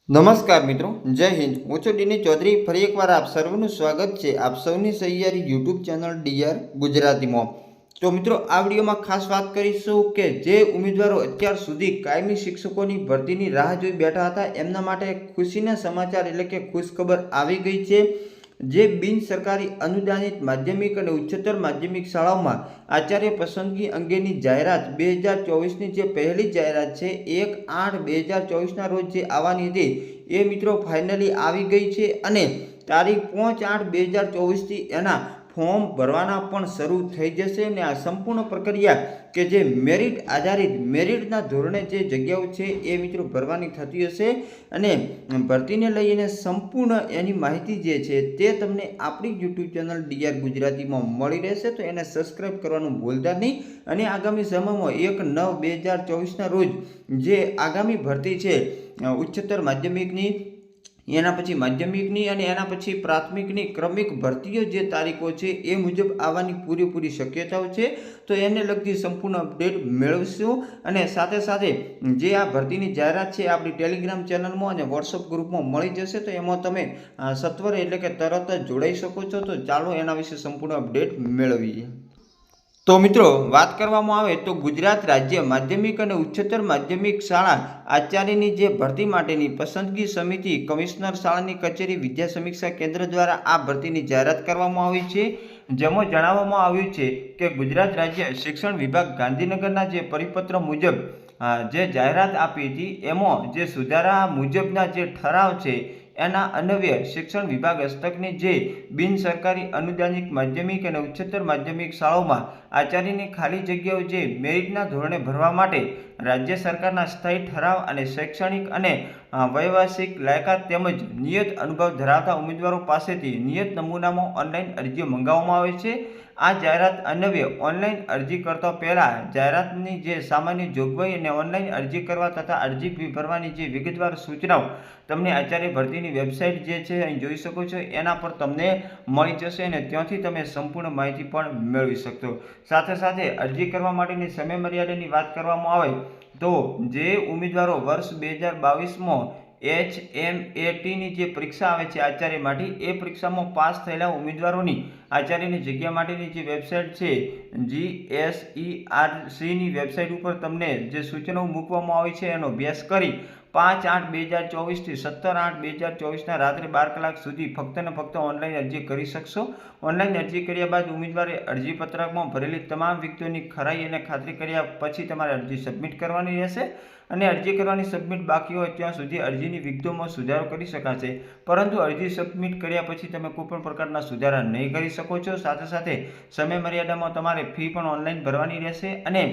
નમસ્કાર મિત્રો, જય હિન્દ। હું છું ડીની ચૌધરી। ફરી એકવાર આપ સર્વનું સ્વાગત છે આપ સૌની સહિયારી યુટ્યુબ ચેનલ ડીઆર ગુજરાતીમાં। તો મિત્રો, આ વિડીયોમાં ખાસ વાત કરીશું કે જે ઉમેદવારો અત્યાર સુધી કાયમી શિક્ષકોની ભરતીની રાહ જોઈ બેઠા હતા એમના માટે ખુશીના સમાચાર એટલે કે ખુશખબર આવી ગઈ છે। જે બિન સરકારી અનુદાનિત માધ્યમિક અને ઉચ્ચતર માધ્યમિક શાળાઓમાં આચાર્ય પસંદગી અંગેની જાહેરાત 2024ની જે પહેલી જાહેરાત છે 1/8/2024ના રોજ જે આવવાની હતી એ મિત્રો ફાઇનલી આવી ગઈ છે અને તારીખ 5/8/2024થી એના ફોર્મ ભરવાના પણ શરૂ થઈ જશે અને આ સંપૂર્ણ પ્રક્રિયા કે જે મેરિટ આધારિત મેરિટના ધોરણે જે જગ્યાઓ છે એ મિત્રો ભરવાની થતી હશે અને ભરતીને લઈને સંપૂર્ણ એની માહિતી જે છે તે તમને આપણી યુટ્યુબ ચેનલ ડીઆર ગુજરાતીમાં મળી રહેશે। તો એને સબસ્ક્રાઈબ કરવાનું ભૂલતા નહીં અને આગામી સમયમાં 1/9/2024ના રોજ જે આગામી ભરતી છે ઉચ્ચતર માધ્યમિકની, એના પછી માધ્યમિકની અને એના પછી પ્રાથમિકની ક્રમિક ભરતીઓ જે તારીખો છે એ મુજબ આવવાની પૂરેપૂરી શક્યતાઓ છે। તો એને લગતી સંપૂર્ણ અપડેટ મેળવશું અને સાથે સાથે જે આ ભરતીની જાહેરાત છે આપણી ટેલિગ્રામ ચેનલમાં અને વોટ્સઅપ ગ્રુપમાં મળી જશે। તો એમાં તમે સત્વરે એટલે કે તરત જ જોડાઈ શકો છો। તો ચાલો એના વિશે સંપૂર્ણ અપડેટ મેળવીએ। તો મિત્રો, વાત કરવામાં આવે તો ગુજરાત રાજ્ય માધ્યમિક અને ઉચ્ચતર માધ્યમિક શાળા આચાર્યની જે ભરતી માટેની પસંદગી સમિતિ કમિશનર શાળાની કચેરી વિદ્યા સમીક્ષા કેન્દ્ર દ્વારા આ ભરતીની જાહેરાત કરવામાં આવી છે। જેમાં જણાવવામાં આવ્યું છે કે ગુજરાત રાજ્ય શિક્ષણ વિભાગ ગાંધીનગરના જે પરિપત્ર મુજબ જે જાહેરાત આપી હતી એમાં જે સુધારા મુજબના જે ઠરાવ છે એના અન્વયે શિક્ષણ વિભાગ હસ્તકની જે બિન સરકારી અનુદાનિત માધ્યમિક અને ઉચ્ચતર માધ્યમિક શાળાઓમાં આચાર્યની ખાલી જગ્યાઓ જે મેરિટના ધોરણે ભરવા માટે રાજ્ય સરકારના સ્થાયી ઠરાવ અને શૈક્ષણિક અને વૈવાહિક લાયકાત તેમજ નિયત અનુભવ ધરાવતા ઉમેદવારો પાસેથી નિયત નમૂનામાં ઓનલાઈન અરજીઓ મંગાવવામાં આવે છે। આ જાહેરાત અન્વયે ઓનલાઈન અરજી કરતા પહેલાં જાહેરાતની જે સામાન્ય જોગવાઈ અને ઓનલાઈન અરજી કરવા તથા અરજી ફી ભરવાની જે વિગતવાર સૂચનાઓ તમને આચાર્ય ભરતીની વેબસાઇટ જે છે અહીં જોઈ શકો છો એના પર તમને મળી જશે અને ત્યાંથી તમે સંપૂર્ણ માહિતી પણ મેળવી શકશો। સાથે સાથે અરજી કરવા માટેની સમય મર્યાદાની વાત કરવામાં આવે તો જે ઉમેદવારો વર્ષ 2022માં HMATની જે પરીક્ષા આવે છે આચાર્ય માટે એ પરીક્ષામાં પાસ થયેલા ઉમેદવારોની આચાર્યની જગ્યા માટેની જે વેબસાઇટ છે GSERCની વેબસાઇટ ઉપર તમને જે સૂચનાઓ મૂકવામાં આવી છે એનો અભ્યાસ કરી 5/8/2024થી 17/8/2024ના રાત્રે 12 કલાક સુધી ફક્ત ને ફક્ત ઓનલાઈન અરજી કરી શકશો। ઓનલાઈન અરજી કર્યા બાદ ઉમેદવારે અરજી પત્રકમાં ભરેલી તમામ વિગતોની ખરાઈ અને ખાતરી કર્યા પછી તમારે અરજી સબમિટ કરવાની રહેશે અને અરજી કરવાની સબમિટ બાકી હોય ત્યાં સુધી અરજીની વિગતોમાં સુધારો કરી શકાશે, પરંતુ અરજી સબમિટ કર્યા પછી તમે કોઈપણ પ્રકારના સુધારા નહીં કરી શકો છો। સાથે સાથે સમય મર્યાદામાં તમારે ફી પણ ઓનલાઈન ભરવાની રહેશે અને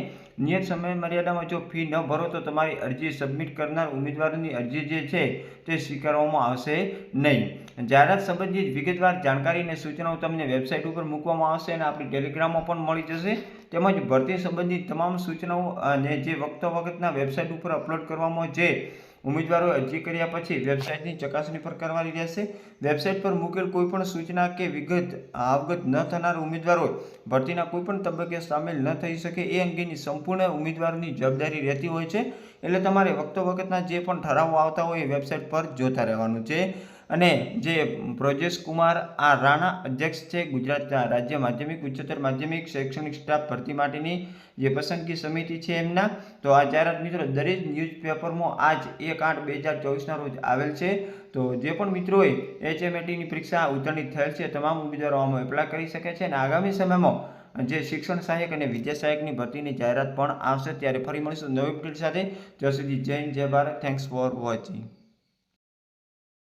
નિયત સમય મર્યાદામાં જો ફી ન ભરો તો તમારી અરજી સબમિટ કરનાર ઉમેદવારોની અરજી જે છે તે સ્વીકારવામાં આવશે નહીં। જાહેરાત સંબંધિત વિગતવાર જાણકારી અને સૂચનાઓ તમને વેબસાઇટ ઉપર મૂકવામાં આવશે અને આપણી ટેલિગ્રામમાં પણ મળી જશે। તેમજ ભરતી સંબંધિત તમામ સૂચનાઓ અને જે વખતના વેબસાઇટ ઉપર અપલોડ કરવામાં જે ઉમેદવારો અરજી કર્યા પછી વેબસાઇટની ચકાસણી પર કરવાની રહેશે। વેબસાઇટ પર મૂકેલ કોઈપણ સૂચના કે વિગત અવગત ન થનાર ઉમેદવારો ભરતીના કોઈપણ તબક્કે સામેલ ન થઈ શકે એ અંગેની સંપૂર્ણ ઉમેદવારોની જવાબદારી રહેતી હોય છે। એટલે તમારે વખતના જે પણ ઠરાવો આવતા હોય એ વેબસાઇટ પર જોતા રહેવાનું છે। અને જે બ્રજેશ કુમાર રાણા અધ્યક્ષ છે ગુજરાત રાજ્ય માધ્યમિક ઉચ્ચતર માધ્યમિક શૈક્ષણિક સ્ટાફ ભરતી માટેની જે પસંદગી સમિતિ છે એમના, તો આ જાહેરાત મિત્રો દરેક ન્યૂઝપેપરમાં આજ 1/8/2024ના રોજ આવેલ છે। તો જે પણ મિત્રોએ HMATની પરીક્ષા ઉત્તીર્ણ થયેલ છે તમામ ઉમેદવારો આમાં એપ્લાય કરી શકે છે અને આગામી સમયમાં જે શિક્ષણ સહાયક અને વિદ્યા સહાયકની ભરતીની જાહેરાત પણ આવશે। ત્યારે ફરી મળીશું નવી અપડેટ સાથે। ત્યાં સુધી જય હિન્દ, જય ભારત। Thanks for watching.